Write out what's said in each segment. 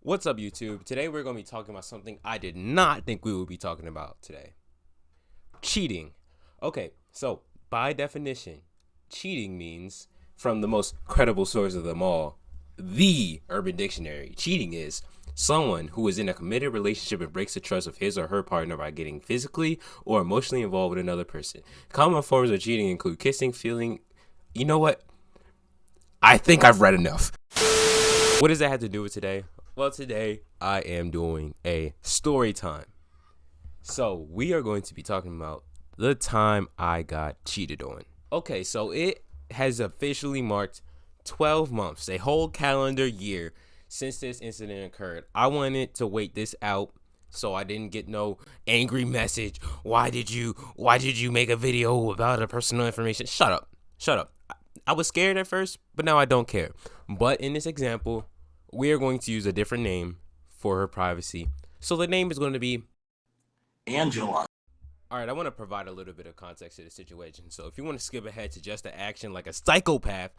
What's up, YouTube? Today we're going to be talking about something I did not think we would be talking about today. Cheating. Okay, so by definition, cheating means, from the most credible source of them all, the Urban Dictionary, cheating is someone who is in a committed relationship and breaks the trust of his or her partner by getting physically or emotionally involved with another person. Common forms of cheating include kissing, feeling. You know what? I think I've read enough. What does that have to do with today? Well, today I am doing a story time. So we are going to be talking about the time I got cheated on. Okay, so it has officially marked 12 months, a whole calendar year since this incident occurred. I wanted to wait this out so I didn't get no angry message. Why did you make a video about a personal information? Shut up. I was scared at first, but now I don't care. But in this example, we are going to use a different name for her privacy. So the name is going to be Angela. All right, I want to provide a little bit of context to the situation. So if you want to skip ahead to just the action like a psychopath,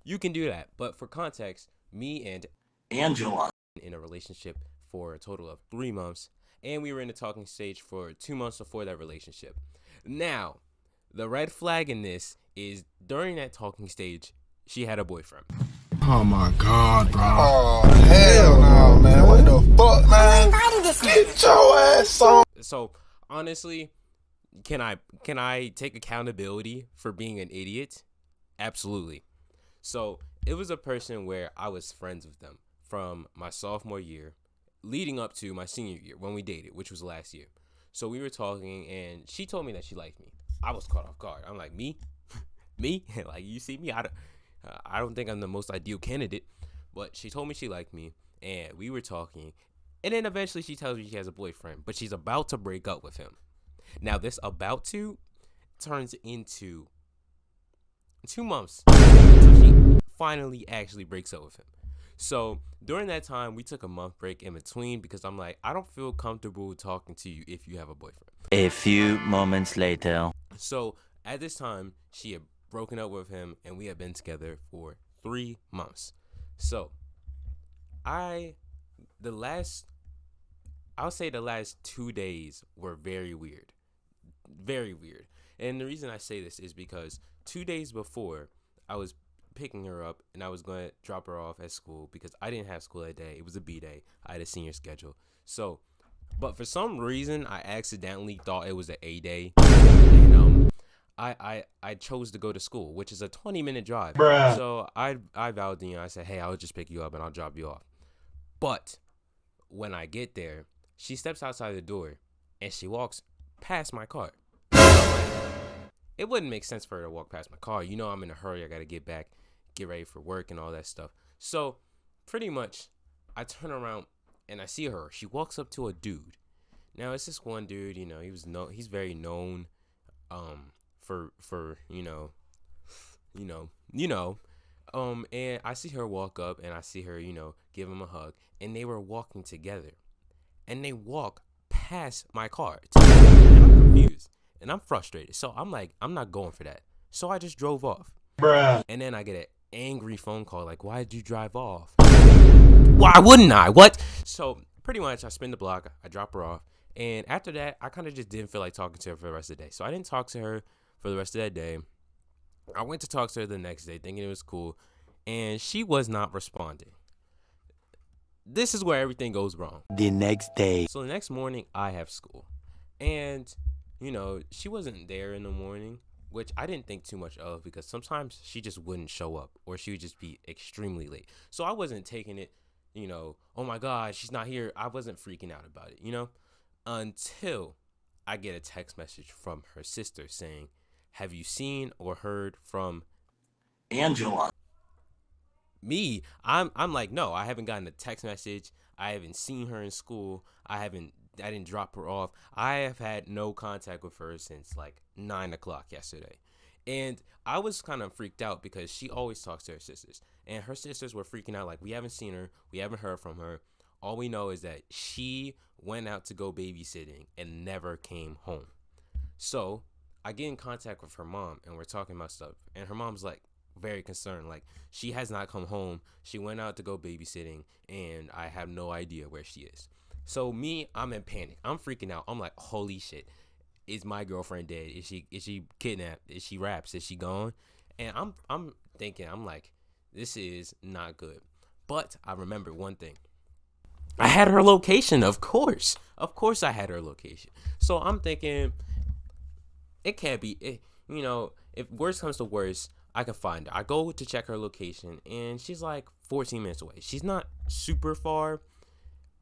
you can do that. But for context, me and Angela in a relationship for a total of 3 months, and we were in the talking stage for 2 months before that relationship. Now, the red flag in this is during that talking stage, she had a boyfriend. Oh my God, bro. Oh, hell no, man. What the fuck, man? Get your ass on. So, honestly, can I take accountability for being an idiot? Absolutely. So, it was a person where I was friends with them from my sophomore year leading up to my senior year when we dated, which was last year. So, we were talking and she told me that she liked me. I was caught off guard. I'm like, me? Me? Like, you see me? I don't think I'm the most ideal candidate, but she told me she liked me, and we were talking, and then eventually she tells me she has a boyfriend, but she's about to break up with him. Now, this about to turns into 2 months until she finally actually breaks up with him. So during that time, we took a month break in between because I'm like, I don't feel comfortable talking to you if you have a boyfriend. A few moments later. So at this time, she had broken up with him, and we had been together for 3 months. So I would say the last 2 days were very weird. Very weird. And the reason I say this is because 2 days before, I was picking her up and I was going to drop her off at school because I didn't have school that day. It was a B day. I had a senior schedule. So, but for some reason, I accidentally thought it was an A day. And I chose to go to school, which is a 20-minute drive. Bruh. So I vowed, I said, hey, I'll just pick you up and I'll drop you off. But when I get there, she steps outside the door and she walks past my car. It wouldn't make sense for her to walk past my car. I'm in a hurry. I got to get back, get ready for work and all that stuff. So pretty much I turn around and I see her. She walks up to a dude. Now it's this one dude, he's very known for and I see her walk up and I see her, give him a hug, and they were walking together. And they walk past my car. And I'm confused. And I'm frustrated. So I'm like, I'm not going for that. So I just drove off. Bruh. And then I get an angry phone call like, why did you drive off? Why wouldn't I? What? So pretty much I spin the block. I drop her off. And after that, I kind of just didn't feel like talking to her for the rest of the day. So I didn't talk to her for the rest of that day. I went to talk to her the next day thinking it was cool. And she was not responding. This is where everything goes wrong. The next day. So the next morning, I have school. And, she wasn't there in the morning, which I didn't think too much of because sometimes she just wouldn't show up or she would just be extremely late. So I wasn't taking it, oh my God, she's not here. I wasn't freaking out about it, until I get a text message from her sister saying, have you seen or heard from Angela. me? I'm like, no, I haven't gotten a text message. I haven't seen her in school. I didn't drop her off. I have had no contact with her since like 9 o'clock yesterday. And I was kind of freaked out because she always talks to her sisters. And her sisters were freaking out like, we haven't seen her. We haven't heard from her. All we know is that she went out to go babysitting and never came home. So I get in contact with her mom and we're talking about stuff. And her mom's like, very concerned. Like, she has not come home. She went out to go babysitting, and I have no idea where she is. So me, I'm in panic. I'm freaking out. I'm like, holy shit. Is my girlfriend dead? Is she kidnapped? Is she wrapped? Is she gone? And I'm thinking, I'm like, this is not good. But I remember one thing. I had her location, of course. Of course I had her location. So I'm thinking, it can't be, if worst comes to worst, I can find her. I go to check her location, and she's like 14 minutes away. She's not super far,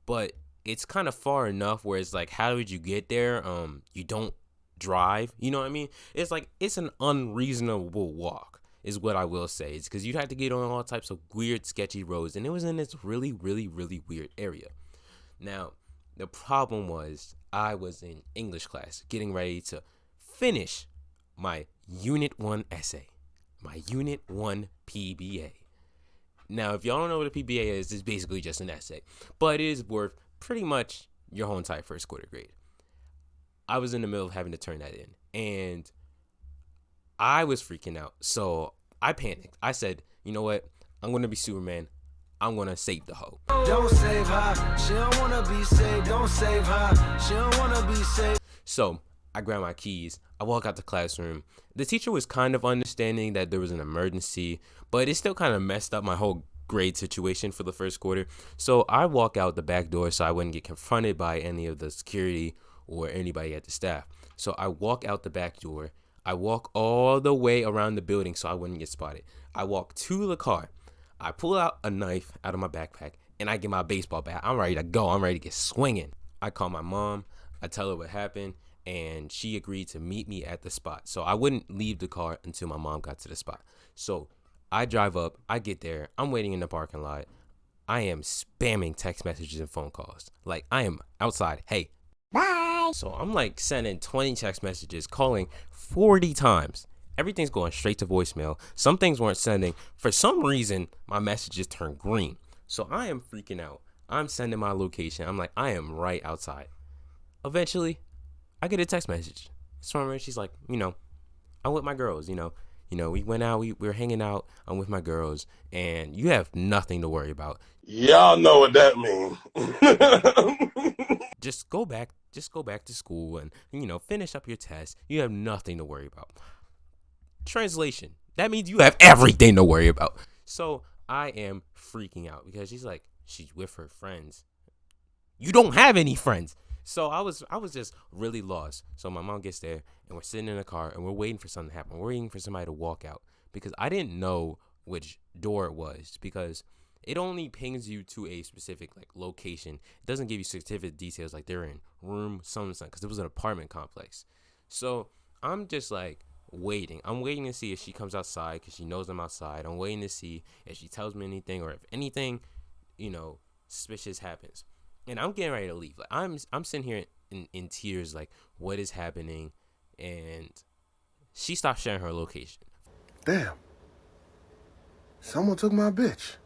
but it's kind of far enough where it's like, how did you get there? You don't drive. You know what I mean? It's like, it's an unreasonable walk, is what I will say. It's because you'd have to get on all types of weird, sketchy roads, and it was in this really, really, really weird area. Now, the problem was, I was in English class, getting ready to finish my Unit 1 essay, my Unit 1 PBA. Now, if y'all don't know what a PBA is, it's basically just an essay, but it is worth pretty much your whole entire first quarter grade. I was in the middle of having to turn that in, and I was freaking out, so I panicked. I said, you know what? I'm going to be Superman. I'm going to save the hoe. Don't save her. She don't want to be saved. Don't save her. She don't want to be saved. So I grab my keys. I walk out the classroom. The teacher was kind of understanding that there was an emergency, but it still kind of messed up my whole grade situation for the first quarter. So I walk out the back door so I wouldn't get confronted by any of the security or anybody at the staff. So I walk out the back door. I walk all the way around the building so I wouldn't get spotted. I walk to the car. I pull out a knife out of my backpack, and I get my baseball bat. I'm ready to go. I'm ready to get swinging. I call my mom. I tell her what happened, and she agreed to meet me at the spot. So I wouldn't leave the car until my mom got to the spot. So I drive up. I get there. I'm waiting in the parking lot. I am spamming text messages and phone calls. Like, I am outside. Hey, bye. So I'm like sending 20 text messages, calling 40 times. Everything's going straight to voicemail. Some things weren't sending. For some reason, my messages turned green. So I am freaking out. I'm sending my location. I'm like, I am right outside. Eventually, I get a text message. It's from her. She's like, I'm with my girls, we went out, we were hanging out. I'm with my girls, and you have nothing to worry about. Y'all know what that means. Just go back to school and, finish up your test. You have nothing to worry about. Translation, that means you have everything to worry about. So I am freaking out because she's like, she's with her friends. You don't have any friends. So I was just really lost. So my mom gets there, and we're sitting in the car, and we're waiting for something to happen. We're waiting for somebody to walk out because I didn't know which door it was, because it only pings you to a specific location. It doesn't give you specific details like they're in room something, because it was an apartment complex. So I'm just waiting. I'm waiting to see if she comes outside because she knows I'm outside. I'm waiting to see if she tells me anything, or if anything, suspicious happens. And I'm getting ready to leave. I'm sitting here in tears, what is happening? And she stopped sharing her location. Damn. Someone took my bitch.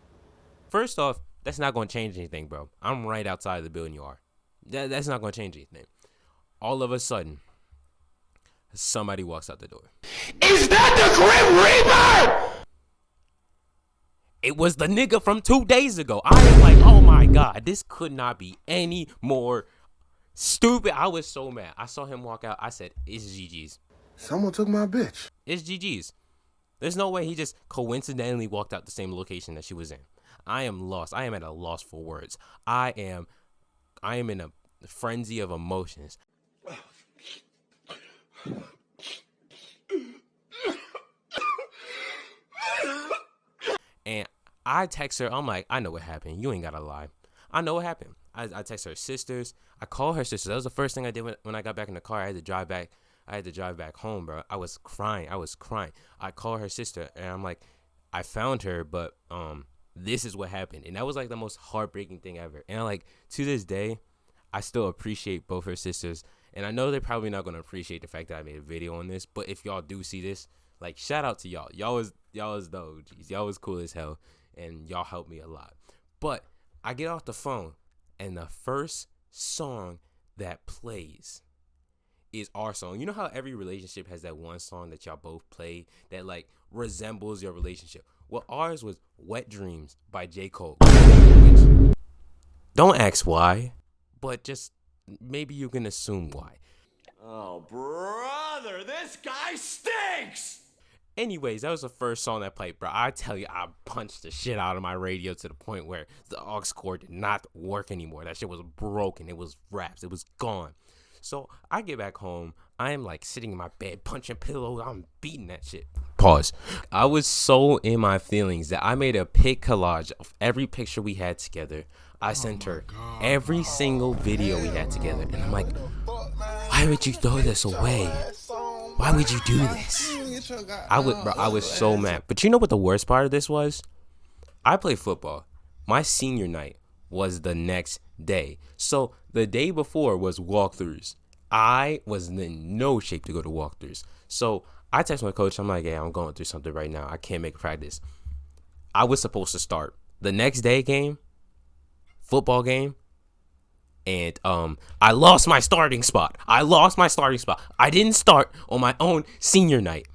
First off, that's not going to change anything, bro. I'm right outside the building you are. That's not going to change anything. All of a sudden, somebody walks out the door. Is that the Grim Reaper? It was the nigga from 2 days ago. I was like, oh my God, this could not be any more stupid. I was so mad. I saw him walk out. I said, it's GG's. Someone took my bitch. It's GG's. There's no way he just coincidentally walked out the same location that she was in. I am lost. I am at a loss for words. I am in a frenzy of emotions. And I text her. I'm like, I know what happened. You ain't gotta lie. I know what happened. I text her sisters. I call her sisters. That was the first thing I did when I got back in the car. I had to drive back home, bro. I was crying. I call her sister, and I'm like, I found her, but this is what happened. And that was the most heartbreaking thing ever. And to this day, I still appreciate both her sisters. And I know they're probably not gonna appreciate the fact that I made a video on this, but if y'all do see this, shout out to y'all. Y'all was the OGs. Y'all was cool as hell, and y'all helped me a lot. But I get off the phone, and the first song that plays is our song. You know how every relationship has that one song that y'all both play that like resembles your relationship? Well, ours was Wet Dreams by J. Cole. Which, don't ask why, but just maybe you can assume why. Oh, brother, this guy stinks! Anyways, that was the first song that played, bro. I tell you, I punched the shit out of my radio to the point where the aux cord did not work anymore. That shit was broken. It was wraps. It was gone. So I get back home. I am like sitting in my bed, punching pillows. I'm beating that shit. Pause. I was so in my feelings that I made a pic collage of every picture we had together. I sent her every single video we had together. And I'm like, why would you throw this away? Why would you do this? I was so mad. But you know what the worst part of this was? I played football. My senior night was the next day. So the day before was walkthroughs. I was in no shape to go to walkthroughs. So I text my coach. I'm like, hey, I'm going through something right now. I can't make practice. I was supposed to start the next day football game. And I lost my starting spot. I didn't start on my own senior night.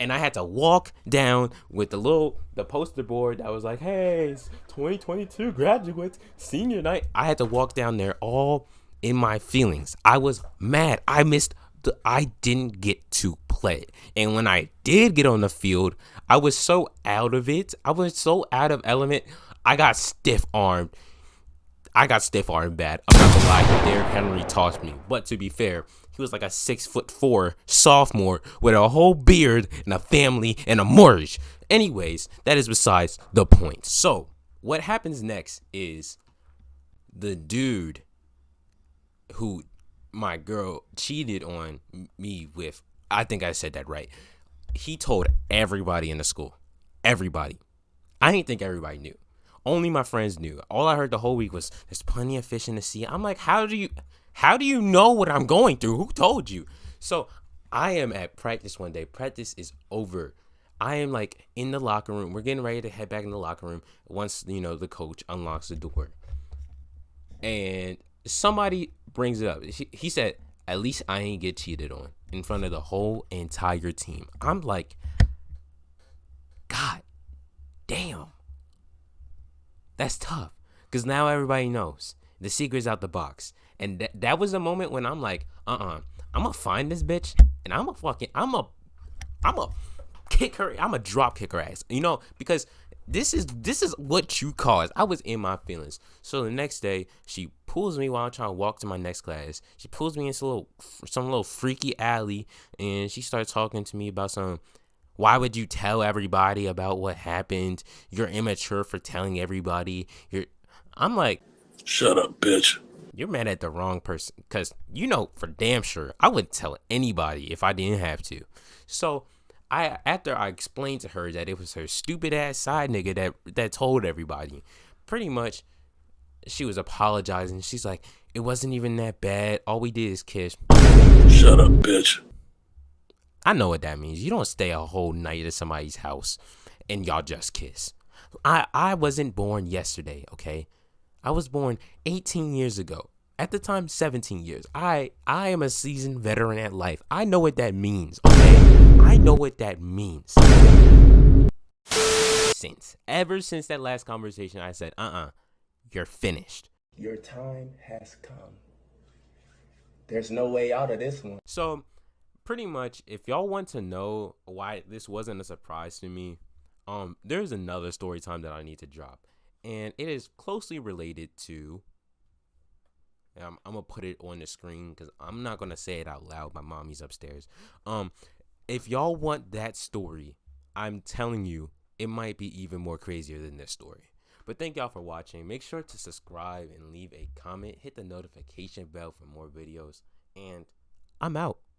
And I had to walk down with the poster board that was like, hey, it's 2022 graduates, senior night. I had to walk down there all in my feelings. I was mad. I didn't get to play. And when I did get on the field, I was so out of it. I was so out of element. I got stiff-armed. Bad. I'm not gonna lie, Derrick Henry tossed me. But to be fair, he was like a 6'4" sophomore with a whole beard and a family and a mortgage. Anyways, that is besides the point. So, what happens next is the dude who my girl cheated on me with, I think I said that right. He told everybody in the school. Everybody. I didn't think everybody knew. Only my friends knew. All I heard the whole week was, there's plenty of fish in the sea. I'm like, how do you know what I'm going through? Who told you? So I am at practice one day. Practice is over. I am like in the locker room. We're getting ready to head back in the locker room once, the coach unlocks the door. And somebody brings it up. He said, at least I ain't get cheated on in front of the whole entire team. I'm like, God damn. That's tough, because now everybody knows. The secret's out the box. And that was a moment when I'm like, I'm going to find this bitch, and I'm a kick her, I'm a drop kick her ass. Because this is what you caused. I was in my feelings. So the next day, she pulls me while I'm trying to walk to my next class. She pulls me into some little freaky alley, and she starts talking to me about why would you tell everybody about what happened? You're immature for telling everybody. I'm like, Shut up, bitch. You're mad at the wrong person. Because for damn sure, I wouldn't tell anybody if I didn't have to. So after I explained to her that it was her stupid ass side nigga that told everybody, pretty much she was apologizing. She's like, it wasn't even that bad. All we did is kiss. Shut up, bitch. I know what that means. You don't stay a whole night at somebody's house and y'all just kiss. I wasn't born yesterday, okay? I was born 18 years ago. At the time, 17 years. I am a seasoned veteran at life. I know what that means, okay? I know what that means. Ever since that last conversation, I said, you're finished. Your time has come. There's no way out of this one. So, pretty much, if y'all want to know why this wasn't a surprise to me, there's another story time that I need to drop, and it is closely related to. I'm gonna put it on the screen because I'm not gonna say it out loud. My mommy's upstairs. If y'all want that story, I'm telling you, it might be even more crazier than this story. But thank y'all for watching. Make sure to subscribe and leave a comment. Hit the notification bell for more videos, and I'm out.